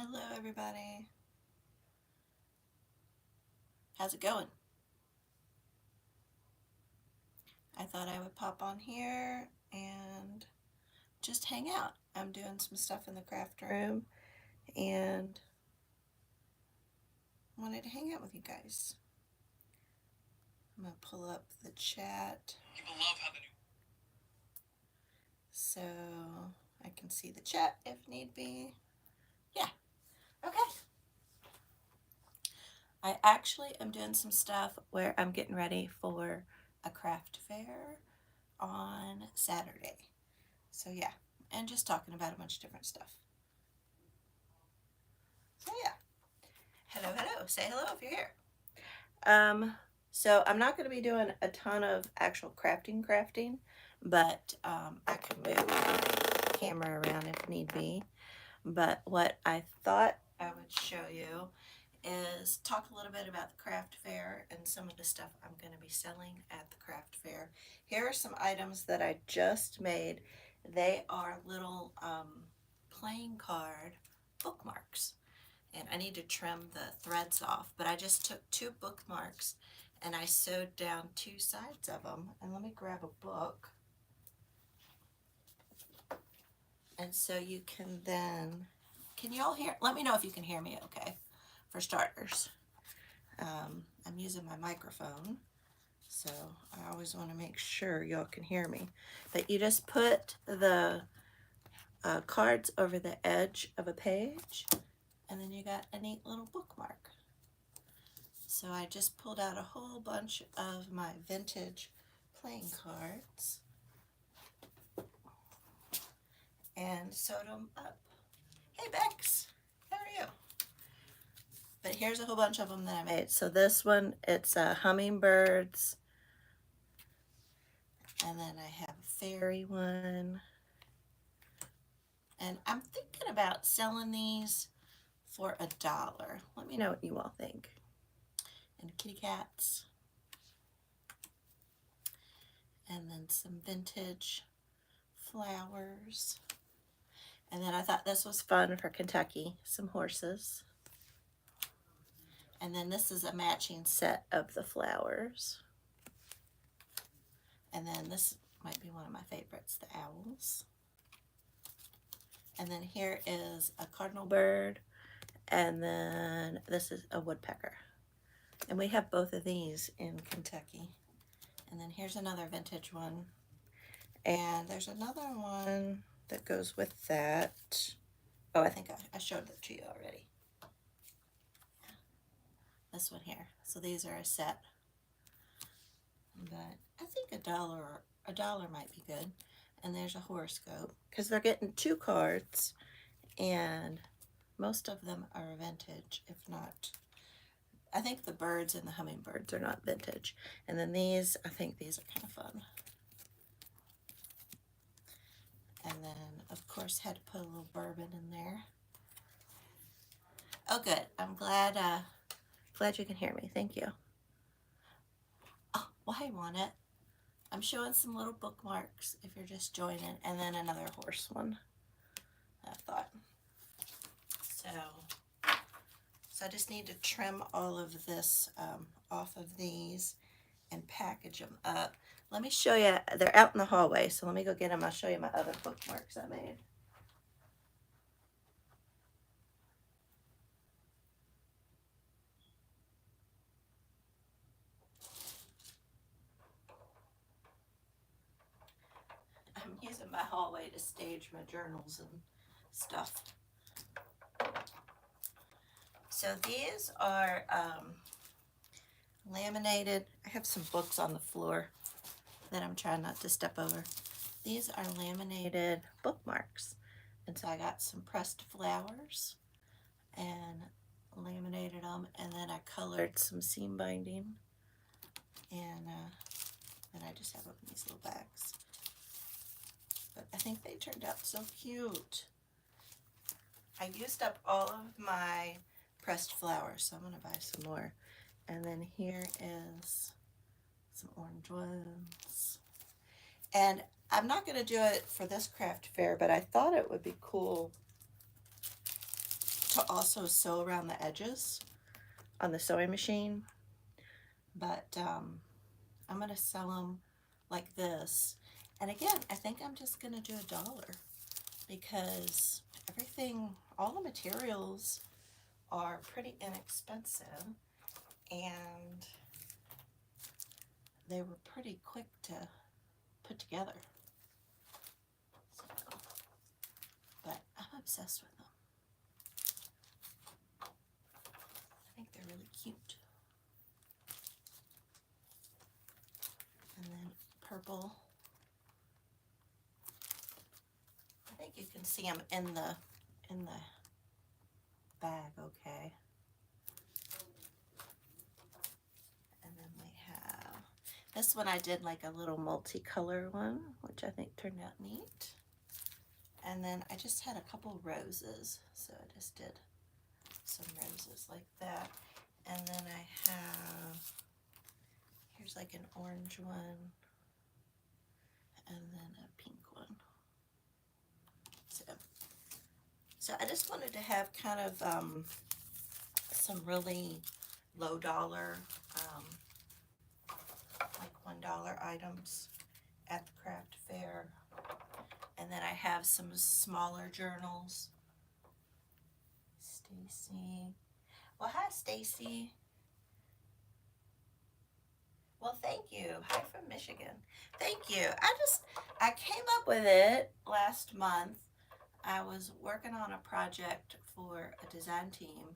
Hello, everybody. How's it going? I thought I would pop on here and just hang out. I'm doing some stuff in the craft room and wanted to hang out with you guys. I'm going to pull up the chat so I can see the chat if need be. Yeah, okay. I actually am doing some stuff where I'm getting ready for a craft fair on Saturday. So, yeah, and just talking about a bunch of different stuff. So, yeah. Hello, hello. Say hello if you're here. So I'm not going to be doing a ton of actual crafting, but I can move the camera around if need be. But what I thought I would show you is talk a little bit about the craft fair and some of the stuff I'm going to be selling at the craft fair. Here are some items that I just made. They are little playing card bookmarks, and I need to trim the threads off, but I just took two bookmarks and I sewed down two sides of them. And let me grab a book. And so you can then, can you all hear? Let me know if you can hear me okay, for starters. I'm using my microphone, so I always want to make sure y'all can hear me. But you just put the cards over the edge of a page, and then you got a neat little bookmark. So I just pulled out a whole bunch of my vintage playing cards and sewed them up. Hey Bex, how are you? But here's a whole bunch of them that I made. So this one, it's hummingbirds. And then I have a fairy one. And I'm thinking about selling these for $1. Let me know what you all think. And kitty cats. And then some vintage flowers. And then I thought this was fun for Kentucky, some horses. And then this is a matching set of the flowers. And then this might be one of my favorites, the owls. And then here is a cardinal bird. And then this is a woodpecker. And we have both of these in Kentucky. And then here's another vintage one. And there's another one that goes with that. Oh, I think I showed that to you already. Yeah. This one here. So these are a set. But I think $1 might be good. And there's a horoscope because they're getting two cards, and most of them are vintage, if not. I think the birds and the hummingbirds are not vintage. And then these, I think these are kind of fun. And then, of course, had to put a little bourbon in there. Oh, good. I'm glad you can hear me. Thank you. Oh, well, hey, want it? I'm showing some little bookmarks if you're just joining, and then another horse one, I thought. So I just need to trim all of this off of these and package them up. Let me show you. They're out in the hallway, so let me go get them. I'll show you my other bookmarks I made. I'm using my hallway to stage my journals and stuff. So these are laminated. I have some books on the floor that I'm trying not to step over. These are laminated bookmarks. And so I got some pressed flowers and laminated them, and then I colored some seam binding, and then I just have them in these little bags. But I think they turned out so cute. I used up all of my pressed flowers, so I'm going to buy some more. And then here is some orange ones. And I'm not going to do it for this craft fair, but I thought it would be cool to also sew around the edges on the sewing machine, but I'm going to sell them like this. And again, I think I'm just going to do $1 because everything, all the materials are pretty inexpensive, and they were pretty quick to put together. So, but I'm obsessed with them. I think they're really cute. And then purple. I think you can see them in the bag, okay. And then we have this one. I did like a little multicolor one, which I think turned out neat. And then I just had a couple roses, so I just did some roses like that. And then I have, here's like an orange one, and then a pink one. So I just wanted to have kind of some really low dollar, like $1 items at the craft fair. And then I have some smaller journals. Stacy. Well, hi, Stacy. Well, thank you. Hi from Michigan. Thank you. I came up with it last month. I was working on a project for a design team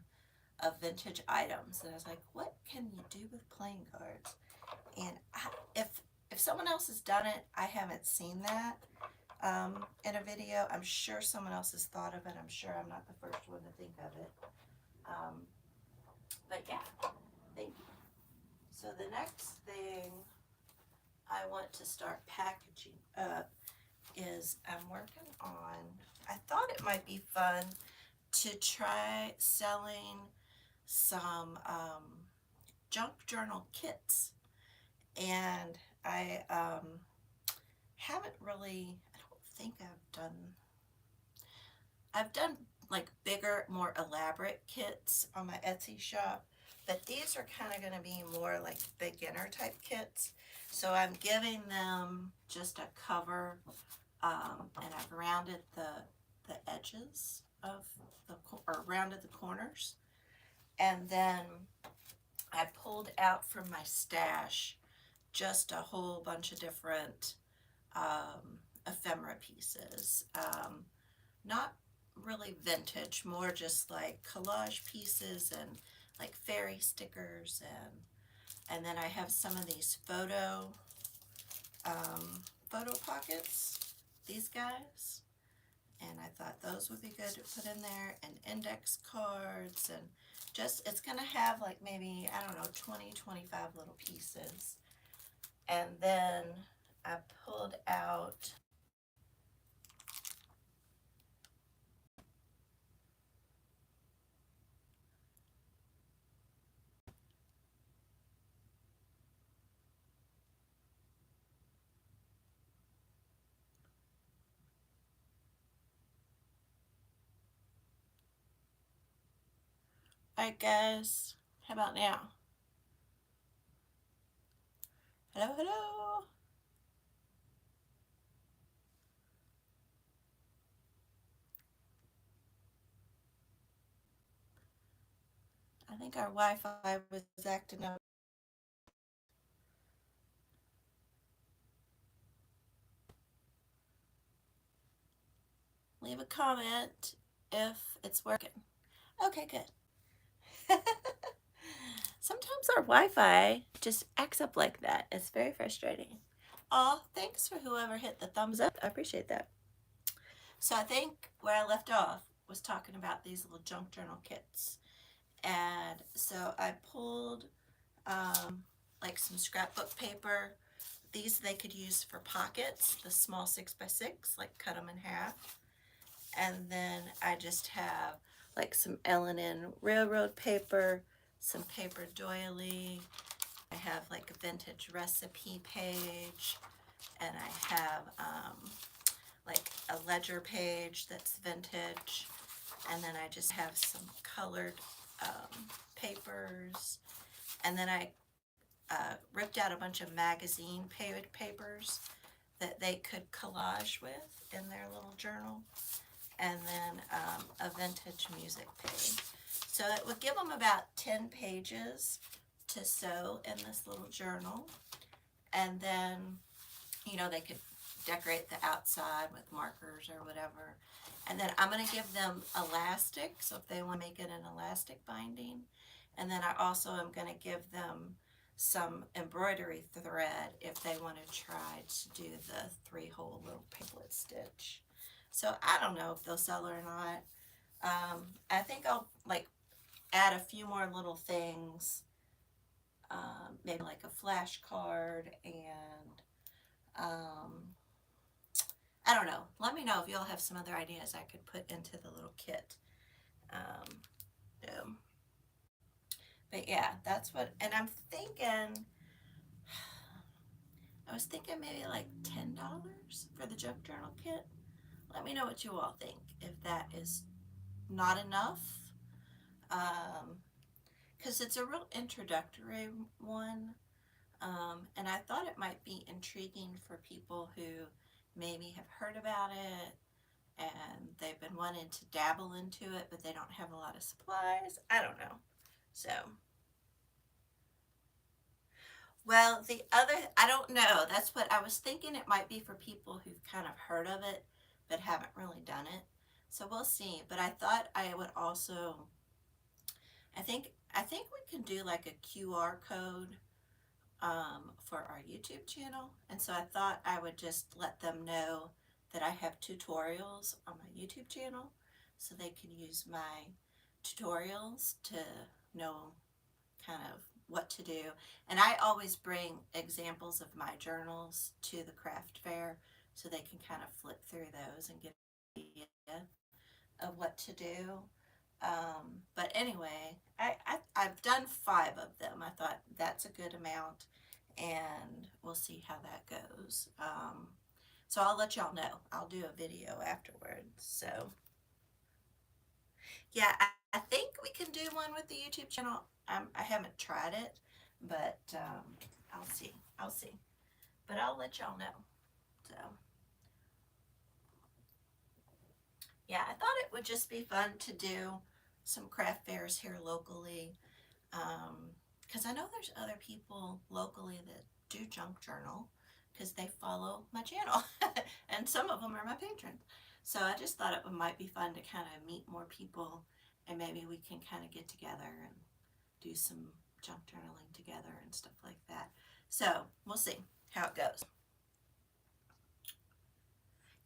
of vintage items, and I was like, what can you do with playing cards? And if someone else has done it, I haven't seen that in a video. I'm sure someone else has thought of it. I'm sure I'm not the first one to think of it. But yeah, thank you. So the next thing I want to start packaging up is I'm working on, I thought it might be fun to try selling some junk journal kits. And I haven't really, I don't think I've done like bigger, more elaborate kits on my Etsy shop, but these are kind of going to be more like beginner type kits. So I'm giving them just a cover, and I've rounded the edges of or rounded the corners. And then I pulled out from my stash just a whole bunch of different ephemera pieces. Not really vintage, more just like collage pieces and like fairy stickers, and then I have some of these photo pockets, these guys, and I thought those would be good to put in there, and index cards, and just, it's gonna have like maybe, I don't know, 20-25 little pieces. And then I pulled out Alright guys, how about now? Hello, hello. I think our Wi-Fi was acting up. Leave a comment if it's working. Okay, good. Sometimes our Wi-Fi just acts up like that. It's very frustrating. Oh, thanks for whoever hit the thumbs up. I appreciate that. So I think where I left off was talking about these little junk journal kits. And so I pulled like some scrapbook paper. These they could use for pockets, the small 6x6, like cut them in half. And then I just have like some L&N railroad paper, some paper doily. I have like a vintage recipe page, and I have like a ledger page that's vintage. And then I just have some colored papers. And then I ripped out a bunch of magazine papers that they could collage with in their little journal. And then a vintage music page. So it would give them about 10 pages to sew in this little journal. And then, you know, they could decorate the outside with markers or whatever. And then I'm going to give them elastic, so if they want to make it an elastic binding. And then I also am going to give them some embroidery thread if they want to try to do the 3-hole little piglet stitch. So I don't know if they'll sell it or not. I think I'll like add a few more little things, maybe like a flashcard and I don't know. Let me know if y'all have some other ideas I could put into the little kit. But yeah, that's what, and I'm thinking, I was thinking maybe like $10 for the junk journal kit. Let me know what you all think, if that is not enough. Because it's a real introductory one. And I thought it might be intriguing for people who maybe have heard about it and they've been wanting to dabble into it, but they don't have a lot of supplies. I don't know. So, well, the other, I don't know. That's what I was thinking. It might be for people who've kind of heard of it, but haven't really done it. So we'll see. But I thought I would also, I think we can do like a QR code for our YouTube channel. And so I thought I would just let them know that I have tutorials on my YouTube channel so they can use my tutorials to know kind of what to do. And I always bring examples of my journals to the craft fair so they can kind of flip through those and get an idea of what to do. But anyway, I've done 5 of them. I thought that's a good amount, and we'll see how that goes. So I'll let y'all know. I'll do a video afterwards. So yeah, I think we can do one with the YouTube channel. I haven't tried it, but I'll see. I'll see. But I'll let y'all know. So yeah, I thought it would just be fun to do some craft fairs here locally, because I know there's other people locally that do junk journal because they follow my channel and some of them are my patrons. So I just thought it might be fun to kind of meet more people and maybe we can kind of get together and do some junk journaling together and stuff like that. So we'll see how it goes.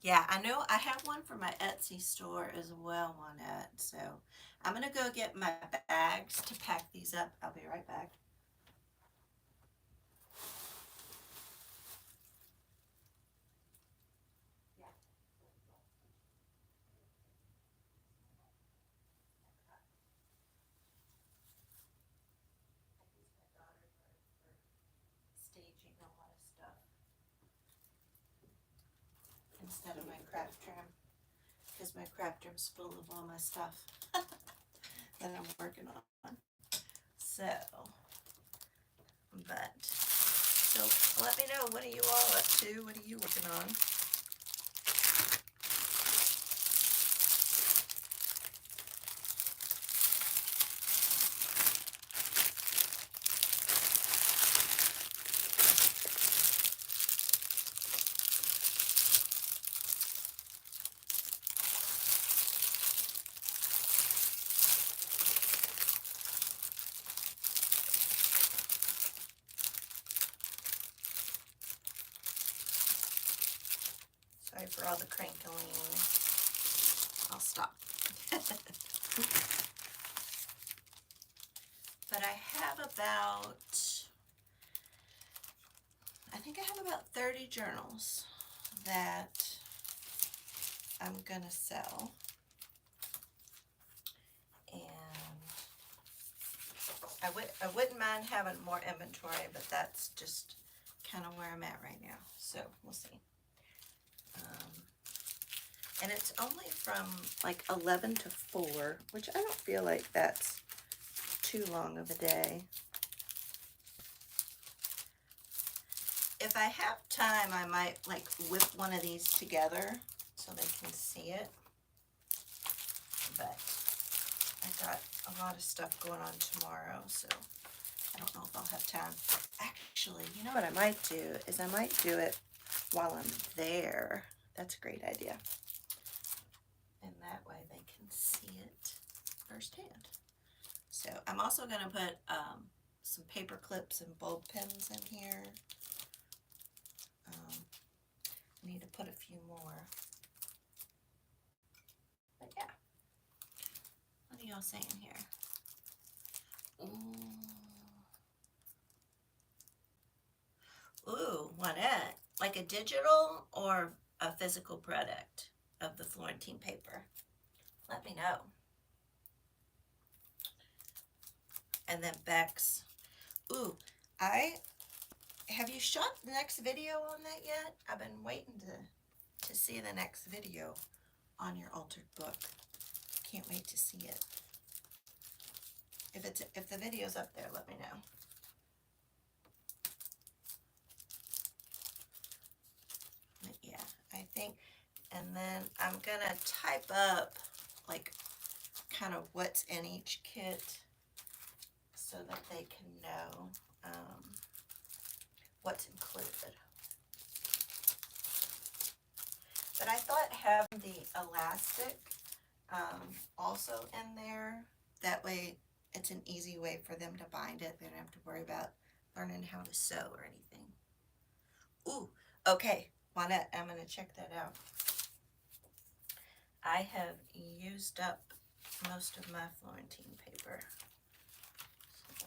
Yeah, I know I have one for my Etsy store as well on it. So I'm going to go get my bags to pack these up. I'll be right back. Staging a lot of stuff instead of my craft room, because my craft room's full of all my stuff that I'm working on. So, let me know, what are you all up to? What are you working on? Sorry for all the crinkling. I'll stop. But I have I think I have about 30 journals that I'm gonna sell. And I wouldn't mind having more inventory, but that's just kind of where I'm at right now. So we'll see. And it's only from like 11 to 4, which I don't feel like that's too long of a day. If I have time, I might like whip one of these together so they can see it. But I got a lot of stuff going on tomorrow, so I don't know if I'll have time. Actually, you know what I might do is I might do it while I'm there. That's a great idea. And that way they can see it firsthand. So I'm also going to put some paper clips and bulb pins in here. I need to put a few more. But yeah. What are y'all saying here? Ooh, Juanette. Like a digital or a physical product of the Florentine paper? Let me know. And then Bex. Ooh, have you shot the next video on that yet? I've been waiting to see the next video on your altered book. Can't wait to see it. If the video's up there, let me know. But yeah, I think, and then I'm gonna type up like kind of what's in each kit so that they can know what's included. But I thought having the elastic also in there, that way it's an easy way for them to bind it. They don't have to worry about learning how to sew or anything. Ooh, okay, Juanette, I'm going to check that out. I have used up most of my Florentine paper. So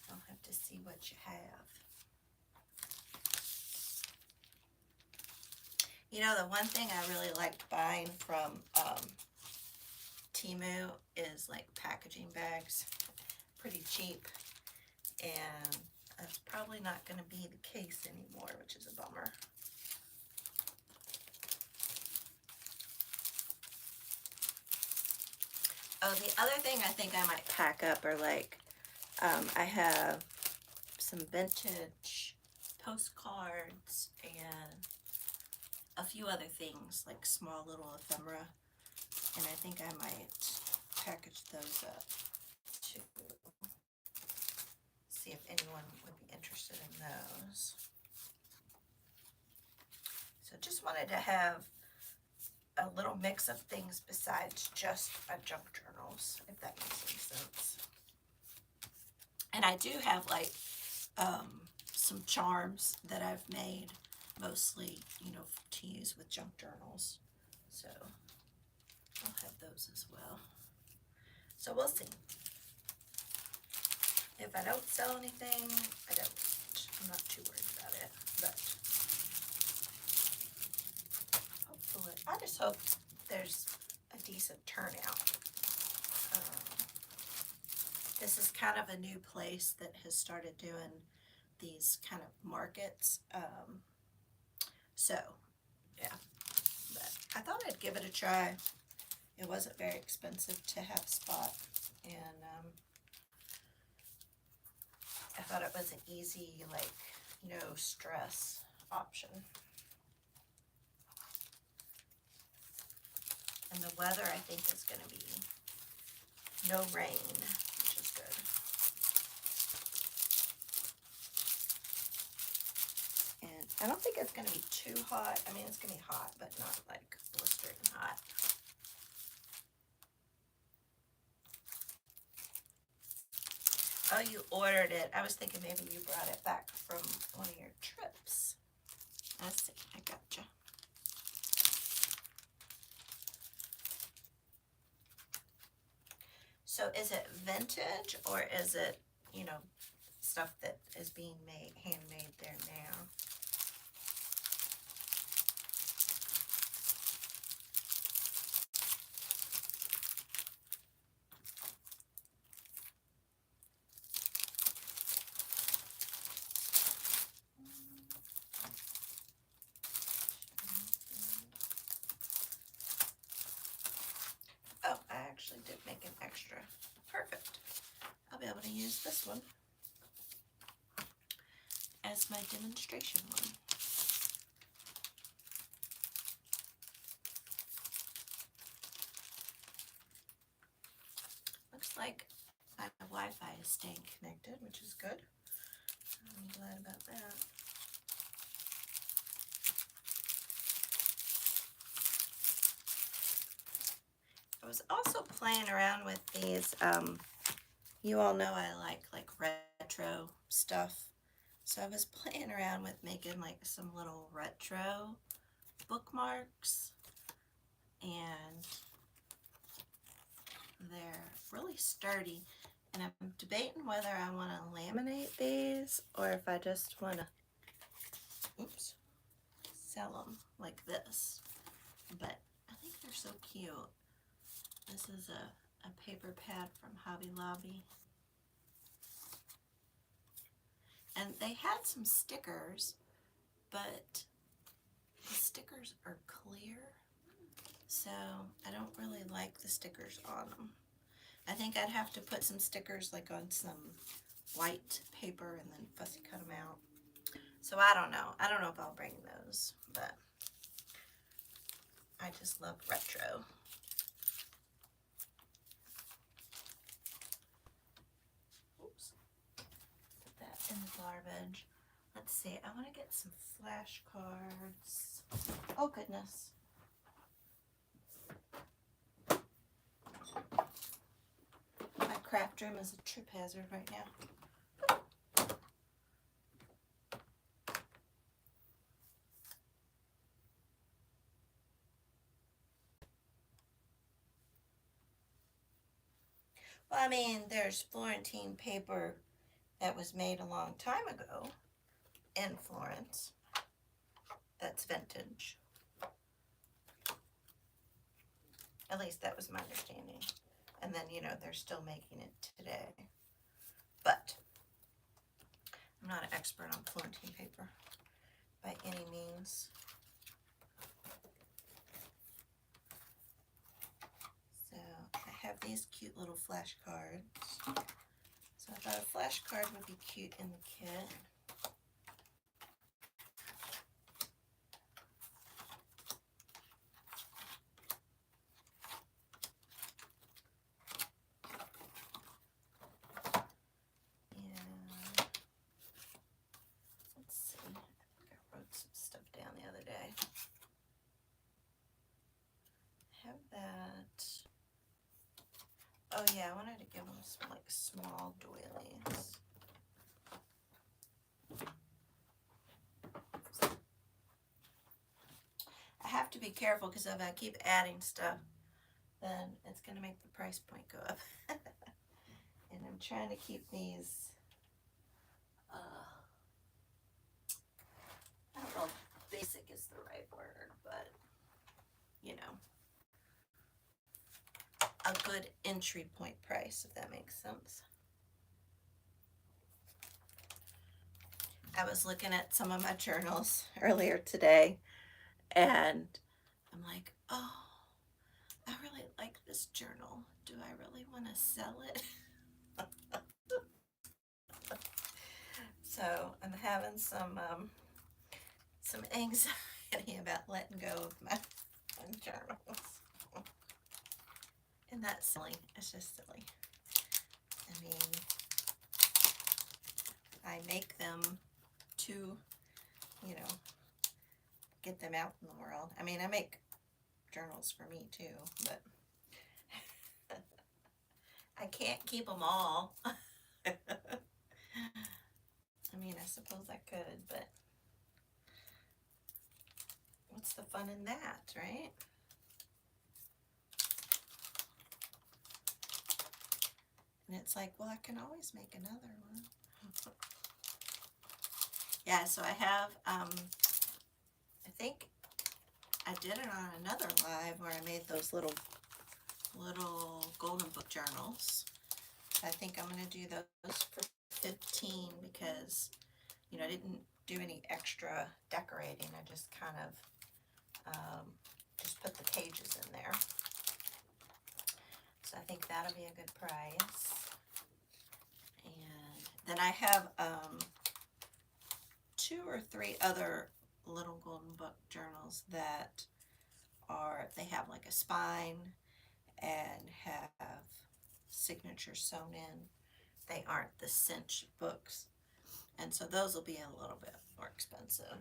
I'll have to see what you have. You know, the one thing I really liked buying from Temu is like packaging bags. Pretty cheap. And that's probably not going to be the case anymore, which is a bummer. Oh, the other thing I think I might pack up are like, I have some vintage postcards and a few other things, like small little ephemera. And I think I might package those up too. See if anyone would be interested in those. So just wanted to have a little mix of things besides just a junk journals, if that makes any sense. And I do have like some charms that I've made, mostly, you know, to use with junk journals. So I'll have those as well. So we'll see. If I don't sell anything, I don't. I'm not too worried about it, but hopefully, I just hope there's a decent turnout. This is kind of a new place that has started doing these kind of markets. So, yeah, but I thought I'd give it a try. It wasn't very expensive to have a spot, and I thought it was an easy, like, no stress option. And the weather, I think, is going to be no rain, which is good. And I don't think it's going to be too hot. I mean, it's going to be hot, but not like blistering hot. Oh, you ordered it. I was thinking maybe you brought it back from one of your trips. I see. I gotcha. So is it vintage or is it, you know, stuff that is being made, handmade there now? to use this one as my demonstration one. Looks like my Wi-Fi is staying connected, which is good. I'm glad about that. I was also playing around with these. You all know I like retro stuff. So I was playing around with making like some little retro bookmarks, and they're really sturdy. And I'm debating whether I want to laminate these or if I just want to, oops, sell them like this. But I think they're so cute. This is a paper pad from Hobby Lobby. And they had some stickers, but the stickers are clear, so I don't really like the stickers on them. I think I'd have to put some stickers like on some white paper and then fussy cut them out. So I don't know. I don't know if I'll bring those, but I just love retro. Oops. Put that in the garbage. Let's see. I want to get some flashcards. Oh, goodness. My craft room is a trip hazard right now. Well, I mean, there's Florentine paper that was made a long time ago in Florence. That's vintage. At least that was my understanding. And then, you know, they're still making it today. But I'm not an expert on Florentine paper by any means. So I have these cute little flashcards. So I thought a flashcard would be cute in the kit. Oh yeah, I wanted to give them some like small doilies. I have to be careful because if I keep adding stuff, then it's going to make the price point go up. And I'm trying to keep these, I don't know if basic is the right word, but you know, a good entry point price, if that makes sense. I was looking at some of my journals earlier today, and I'm like, oh, I really like this journal. Do I really want to sell it? So I'm having some anxiety about letting go of my journals. And that's silly. It's just silly. I mean, I make them to, you know, get them out in the world. I mean, I make journals for me too, but I can't keep them all. I mean, I suppose I could, but what's the fun in that, right? And it's like, well, I can always make another one. Yeah, so I have, I think I did it on another live where I made those little golden book journals. I think I'm going to do those for 15 because, you know, I didn't do any extra decorating. I just kind of just put the pages in there. So I think that'll be a good price. Then I have 2 or 3 other little golden book journals that they have like a spine and have signatures sewn in. They aren't the cinch books, and so those will be a little bit more expensive.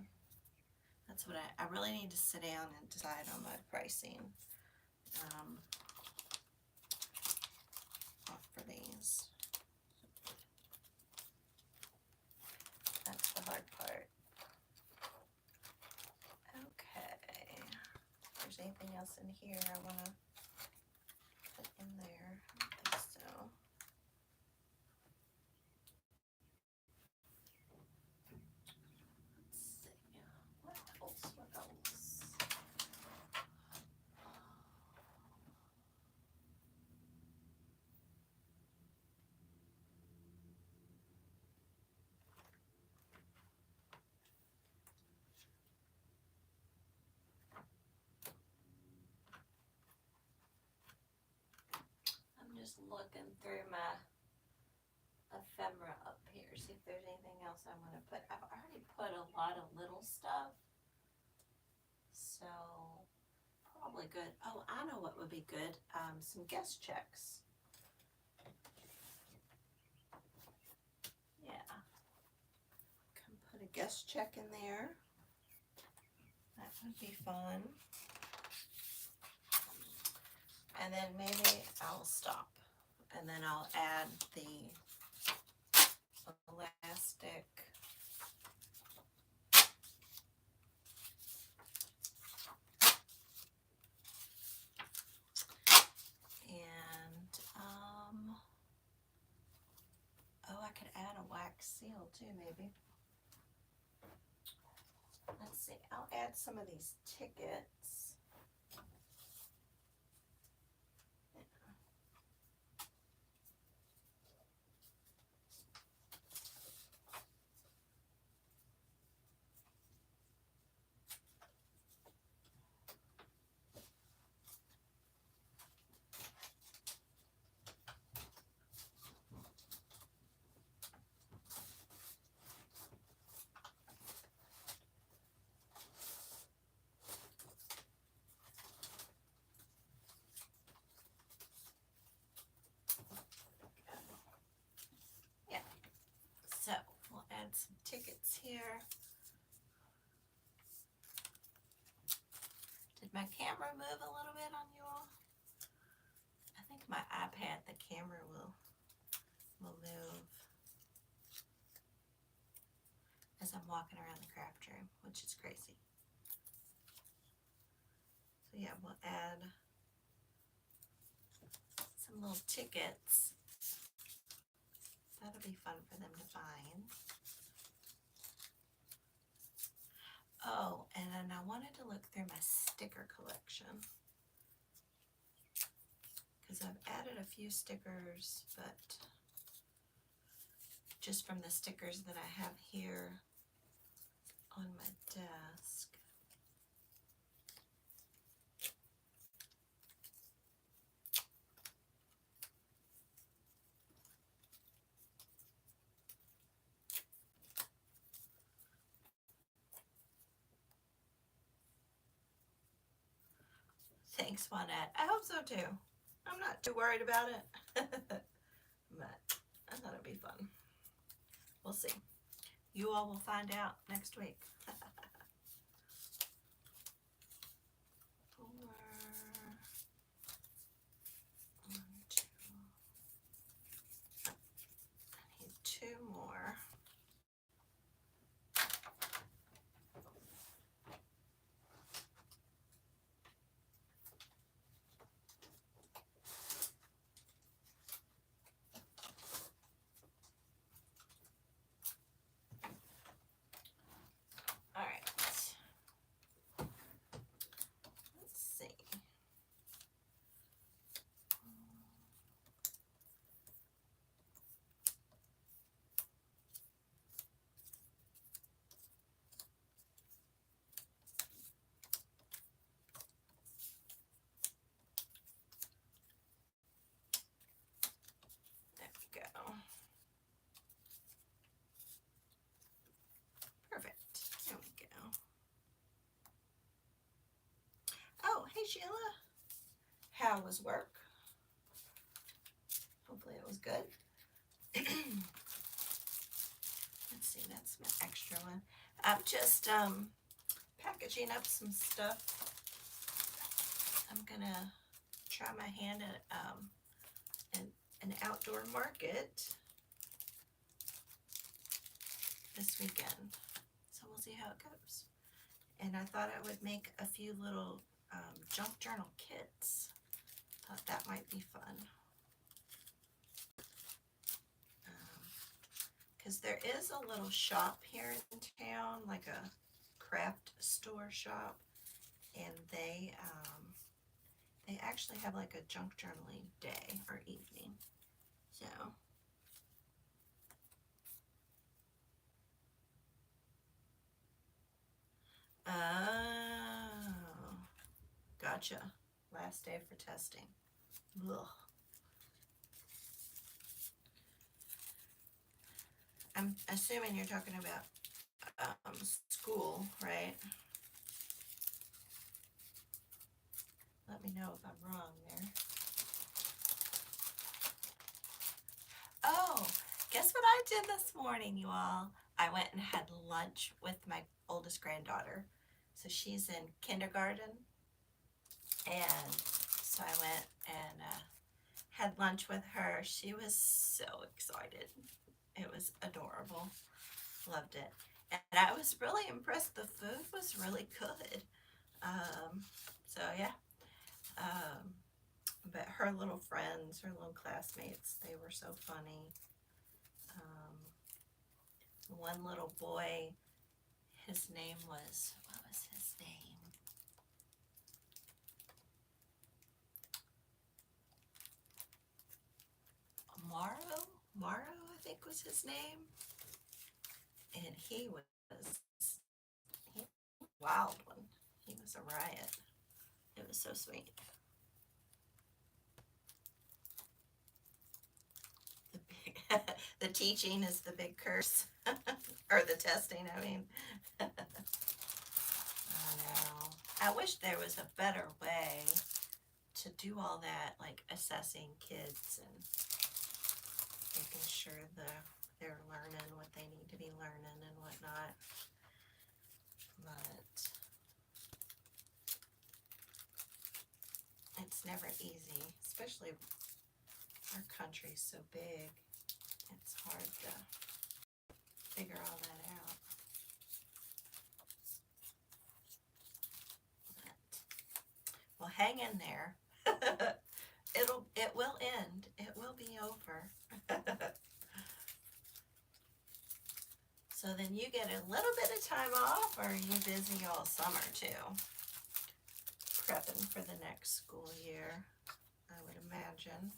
That's what I really need to sit down and decide on my pricing for these. That's the hard part. Okay. If there's anything else in here I want to put in there, I don't think so. Let's see. What else? What else? I'm just looking through my ephemera up here, see if there's anything else I want to put. I've already put a lot of little stuff, so probably good. Oh, I know what would be good. Some guest checks. Yeah, can put a guest check in there. That would be fun. And then maybe I'll stop, and then I'll add the elastic. And oh, I could add a wax seal too, maybe. Let's see, I'll add some of these tickets. Yeah, so we'll add some tickets here. Did my camera move a little bit on you all? I think my iPad, the camera will move as I'm walking around the craft room, which is crazy. So yeah, we'll add some little tickets. That'll be fun for them to find. Oh, and then I wanted to look through my sticker collection, because I've added a few stickers, but just from the stickers that I have here on my desk. Thanks, Juanette. I hope so too. I'm not too worried about it, but I thought it'd be fun. We'll see. You all will find out next week. 4, 1, 2. I need 2 more. All right. Sheila. How was work? Hopefully it was good. Let's see, that's my extra one. I'm just packaging up some stuff. I'm gonna try my hand at an outdoor market this weekend. So we'll see how it goes. And I thought I would make a few little junk journal kits. Thought that might be fun. Because there is a little shop here in town, like a craft store shop, and they actually have like a junk journaling day or evening. So oh, gotcha. Last day for testing. Ugh. I'm assuming you're talking about school, right? Let me know if I'm wrong there. Oh, guess what I did this morning, you all? I went and had lunch with my oldest granddaughter. So she's in kindergarten. And so I went and had lunch with her. She was so excited. It was adorable. Loved it. And I was really impressed. The food was really good. So yeah. But her little friends, her little classmates, they were so funny. One little boy, his name was, what was his name? Morrow, I think was his name. And he was a wild one. He was a riot. It was so sweet. The big, the teaching is the big curse, or the testing. I mean, I know. I wish there was a better way to do all that, like assessing kids and making sure they're learning what they need to be learning and whatnot. But it's never easy, especially our country's so big. It's hard to figure all that out. But, well, hang in there. It will end. It will be over. So then you get a little bit of time off, or are you busy all summer too? Prepping for the next school year, I would imagine.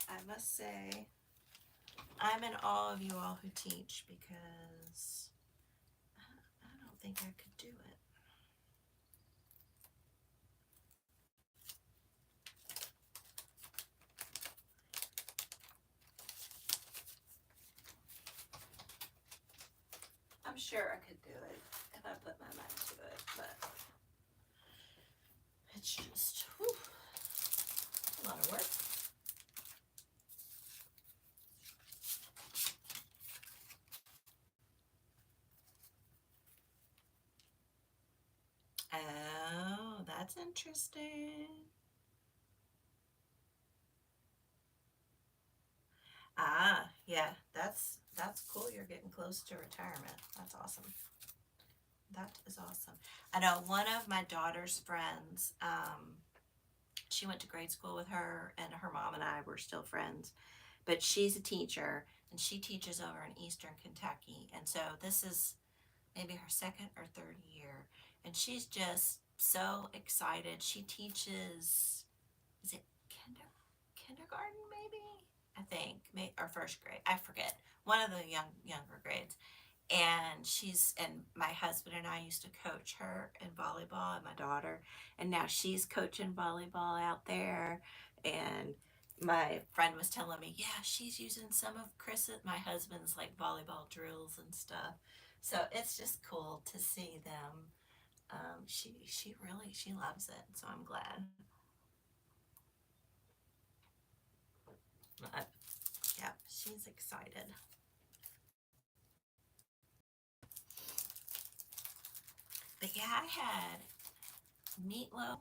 I must say, I'm in awe of you all who teach, because I don't think I could do it. I'm sure I could do it if I put my mind to it, but it's just a lot of work. Oh, that's interesting. Ah, yeah, that's cool. You're getting close to retirement. That's awesome. That is awesome. I know one of my daughter's friends, she went to grade school with her, and her mom and I were still friends. But she's a teacher, and she teaches over in Eastern Kentucky. And so this is maybe her second or third year, and she's just so excited. She teaches, is it kindergarten maybe? I think, or first grade. I forget. One of the younger grades. And my husband and I used to coach her in volleyball, and my daughter, and now she's coaching volleyball out there. And my friend was telling me, yeah, she's using some of my husband's like volleyball drills and stuff. So it's just cool to see them. She loves it, so I'm glad. Uh, yeah, she's excited. But yeah, I had meatloaf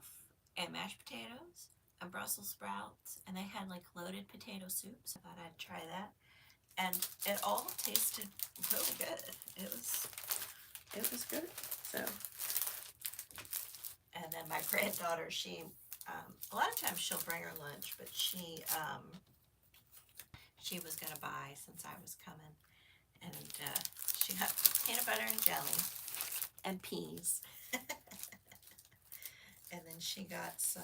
and mashed potatoes and Brussels sprouts, and they had like loaded potato soup. So I thought I'd try that, and it all tasted really good. It was good. So, and then my granddaughter, a lot of times she'll bring her lunch, but she was gonna buy since I was coming, and she got peanut butter and jelly and peas. And then she got some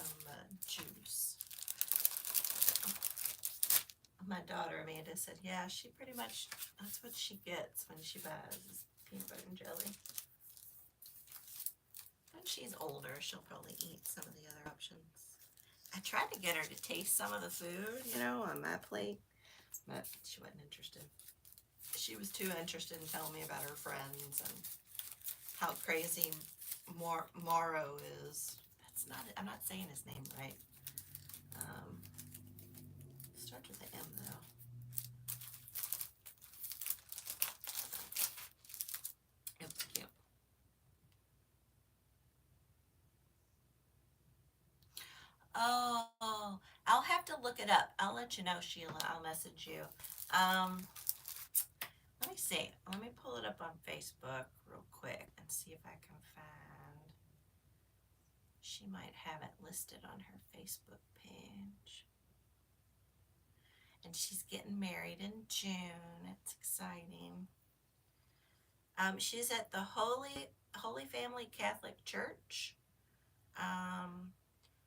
juice. My daughter Amanda said, yeah, she pretty much, that's what she gets when she buys is peanut butter and jelly. When she's older, she'll probably eat some of the other options. I tried to get her to taste some of the food, on my plate, but she wasn't interested. She was too interested in telling me about her friends and how crazy Morrow is. I'm not saying his name right. Starts with an M though. It was cute. Oh, I'll have to look it up. I'll let you know, Sheila. I'll message you. Um, Let me see. Let me pull it up on Facebook real quick and see if I can find. She might have it listed on her Facebook page. And she's getting married in June. It's exciting. She's at the Holy Family Catholic Church,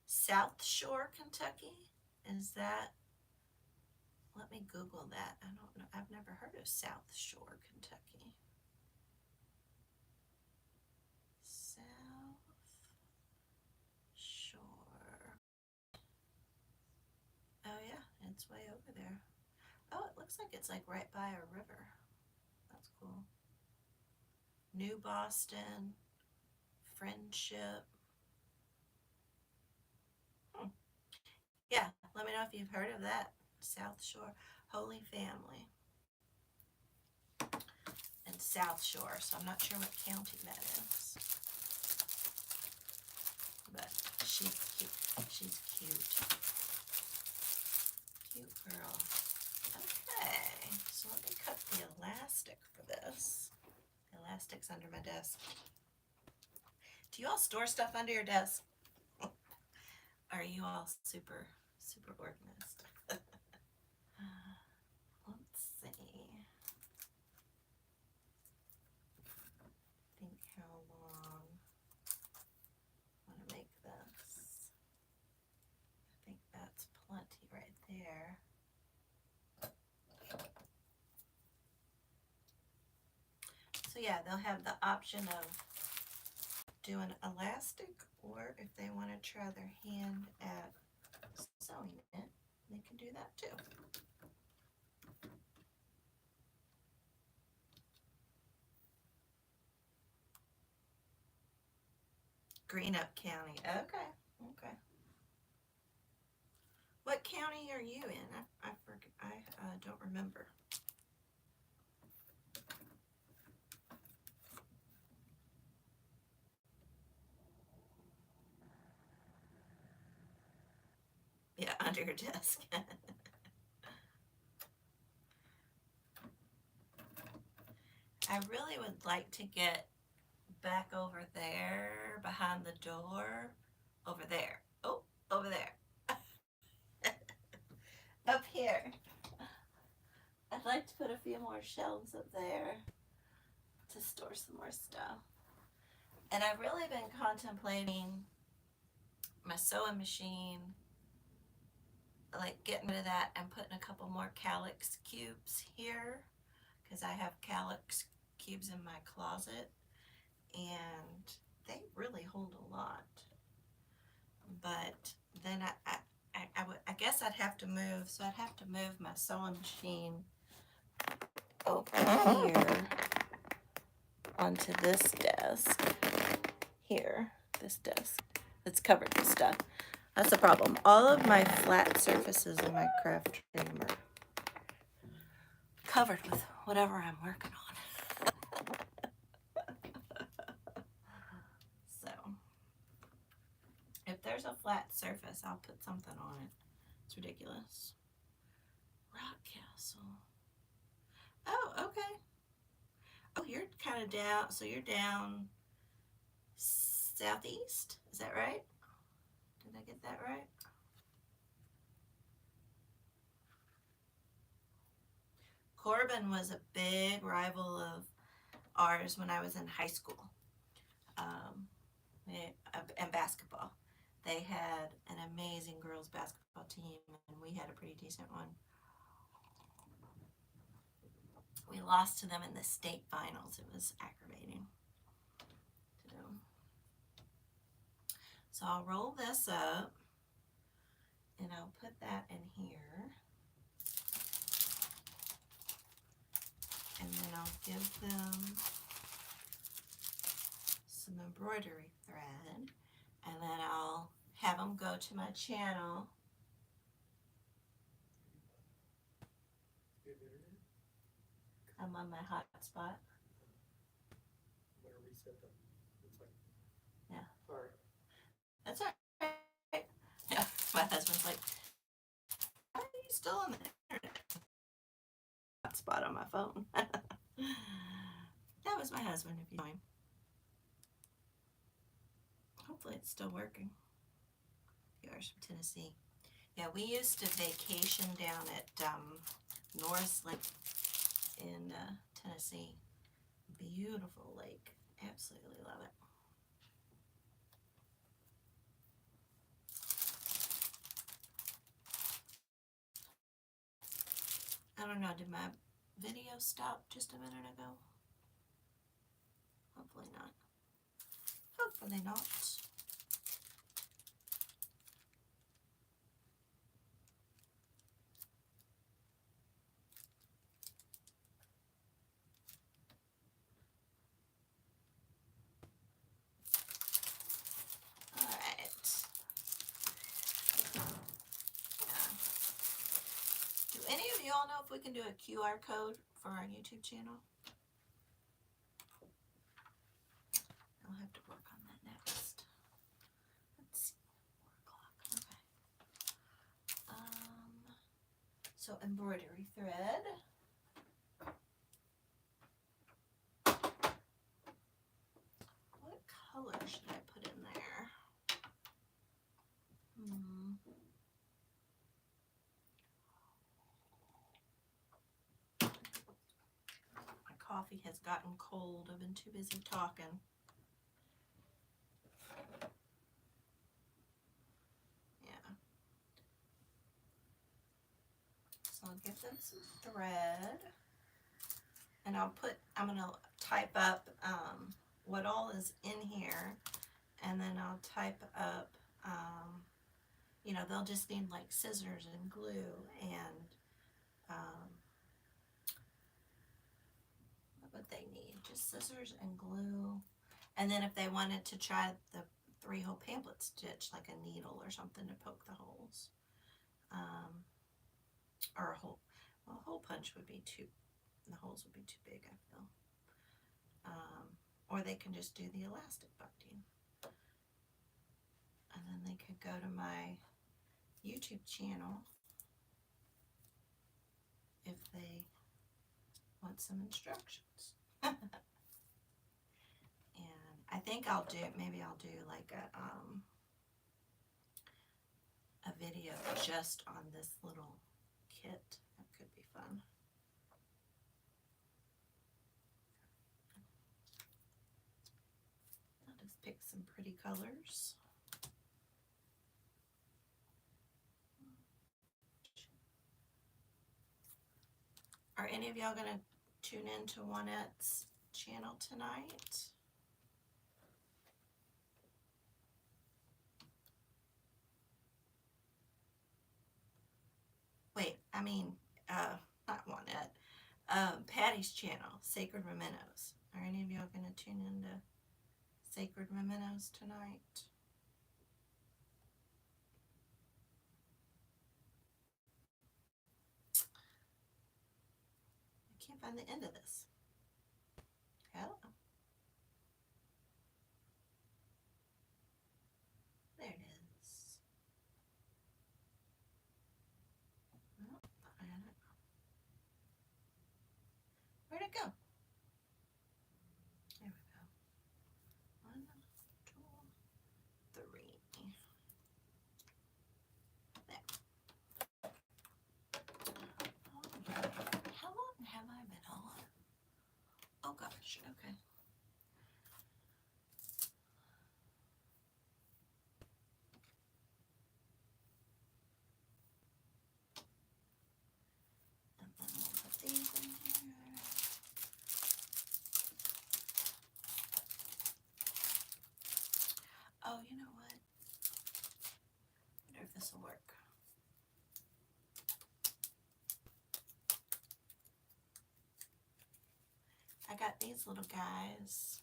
South Shore, Kentucky. Is that? Let me Google that. I don't know. I've never heard of South Shore, Kentucky. South Shore. Oh yeah, it's way over there. Oh, it looks like it's like right by a river. That's cool. New Boston, Friendship. Yeah, let me know if you've heard of that. South Shore, Holy Family, and South Shore. So I'm not sure what county that is. But she's cute. She's cute. Cute girl. Okay, so let me cut the elastic for this. The elastic's under my desk. Do you all store stuff under your desk? Are you all super organized? Let's see. Think how long I want to make this. I think that's plenty right there. So yeah, they'll have the option of doing elastic, or if they want to try their hand at sewing it, they can do that too. Greenup County. Okay. What county are you in? I forget. I don't remember. Yeah, under your desk. I really would like to get back over there behind the door. Over there. Oh, over there. Up here. I'd like to put a few more shelves up there to store some more stuff. And I've really been contemplating my sewing machine, like getting rid of that and putting a couple more calyx cubes here, because I have calyx cubes in my closet and they really hold a lot. But then I guess I'd have to move, so I'd have to move my sewing machine over here onto this desk. Here, this desk. It's covered with stuff. That's the problem. All of my flat surfaces in my craft room are covered with whatever I'm working on. So, if there's a flat surface, I'll put something on it. It's ridiculous. Rock Castle. Oh, okay. Oh, you're kind of down, so you're down southeast? Is that right? Did I get that right? Corbin was a big rival of ours when I was in high school, and basketball. They had an amazing girls basketball team, and we had a pretty decent one. We lost to them in the state finals. It was aggravating. So I'll roll this up, and I'll put that in here. And then I'll give them some embroidery thread, and then I'll have them go to my channel. I'm on my hotspot. Yeah. Sorry. That's all right. Yeah. My husband's like, why are you still on the internet? Hotspot on my phone. That was my husband, if you know him. Hopefully it's still working. You are from Tennessee. Yeah, we used to vacation down at Norris Lake in Tennessee. Beautiful lake. Absolutely love it. I don't know, did my video stop just a minute ago? Hopefully not. Hopefully not. Any of y'all know if we can do a QR code for our YouTube channel? I'll have to work on that next. Let's see, 4 o'clock. Okay. So embroidery thread. What color should I put in there? Coffee has gotten cold. I've been too busy talking. Yeah. So I'll give them some thread. And I'm going to type up what all is in here. And then I'll type up, they'll just need like scissors and glue and what they need, just scissors and glue. And then if they wanted to try the 3-hole pamphlet stitch, like a needle or something to poke the holes, or a hole. Well, a hole punch would be the holes would be too big, I feel. Or they can just do the elastic bunting. And then they could go to my YouTube channel if they want some instructions. And I think maybe I'll do like a video just on this little kit. That could be fun. I'll just pick some pretty colors. Are any of y'all gonna tune in to Juanette's channel tonight? not Juanette, Patty's channel, Sacred Mementos. Are any of y'all going to tune into Sacred Mementos tonight? I can't find the end of this. Hello. There it is. Oh, I had it. Where'd it go? There we go. 1, 2, 3. There. Alright. How long have I been on? Oh gosh, okay. And then we'll put these in here. Oh, you know what? I wonder if this will work. I got these little guys.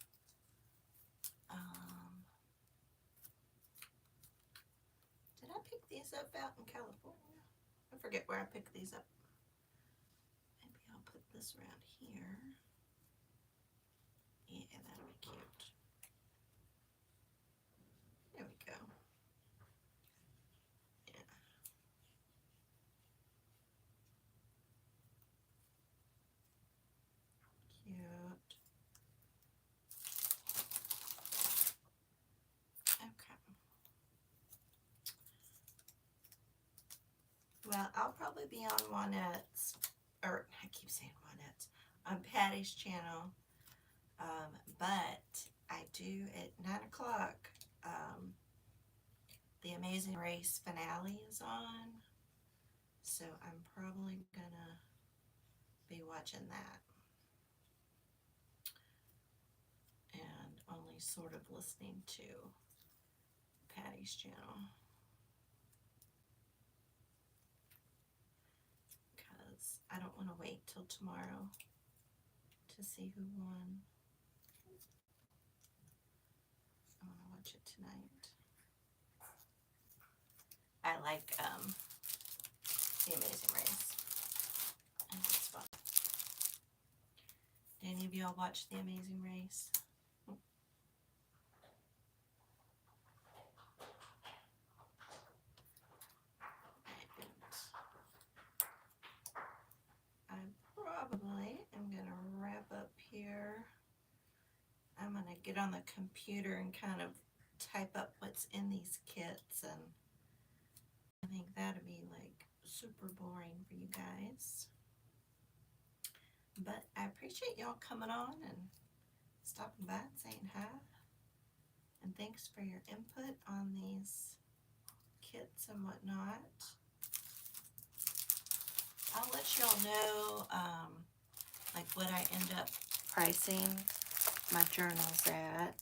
Did I pick these up out in California? I forget where I picked these up. Maybe I'll put this around here. Yeah, that'll be cute. There we go. Yeah. Cute. Okay. Well, I'll probably be on Juanette's, or I keep saying Juanette's, on Patty's channel. But I do at 9 o'clock, the Amazing Race finale is on. So I'm probably gonna be watching that. And only sort of listening to Patty's channel. Because I don't want to wait till tomorrow to see who won. I want to watch it tonight. I like The Amazing Race. And it's fun. Did any of y'all watch The Amazing Race? I probably am going to wrap up here. I'm going to get on the computer and kind of type up what's in these kits, and I think that'd be like super boring for you guys. But I appreciate y'all coming on and stopping by and saying hi. And thanks for your input on these kits and whatnot. I'll let y'all know like what I end up pricing my journals at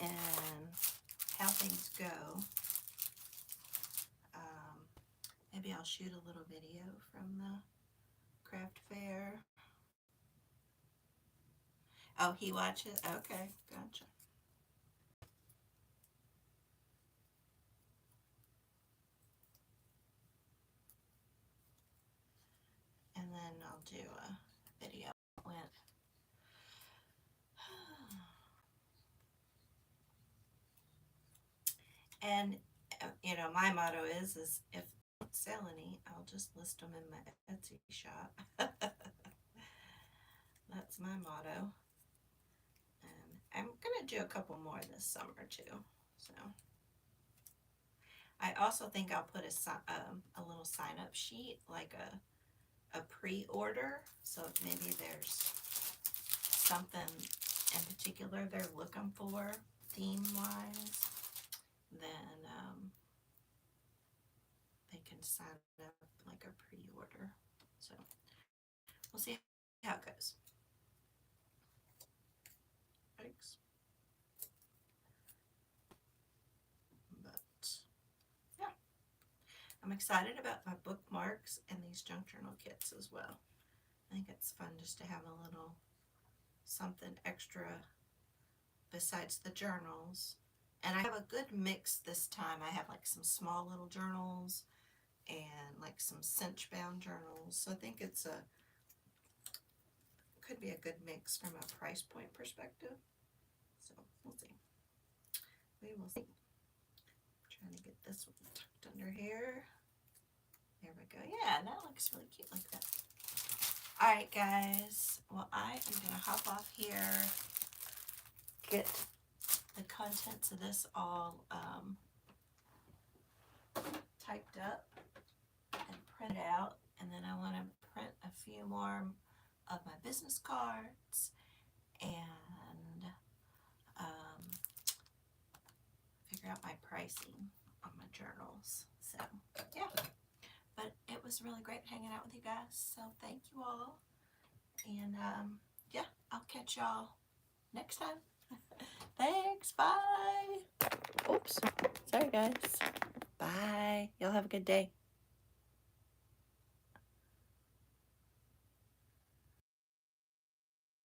and how things go. Maybe I'll shoot a little video from the craft fair. Oh, he watches? Okay, gotcha. And then I'll do a video with and you know, my motto is if I don't sell any, I'll just list them in my Etsy shop. That's my motto. And I'm gonna do a couple more this summer too. So I also think I'll put a little sign up sheet, like a pre-order, so if maybe there's something in particular they're looking for theme wise, then they can sign up like a pre-order. So we'll see how it goes. Thanks. But yeah, I'm excited about my bookmarks and these junk journal kits as well. I think it's fun just to have a little something extra besides the journals. And I have a good mix this time. I have like some small little journals and like some cinch bound journals. So I think it's could be a good mix from a price point perspective. So we'll see. We will see. Trying to get this one tucked under here. There we go. Yeah, that looks really cute like that. Alright guys, well I am going to hop off here, get the contents of this all typed up and printed out, and then I want to print a few more of my business cards and figure out my pricing on my journals. So yeah, but it was really great hanging out with you guys, so thank you all, and yeah, I'll catch y'all next time. Thanks, bye. Oops, sorry guys. Bye. Y'all have a good day.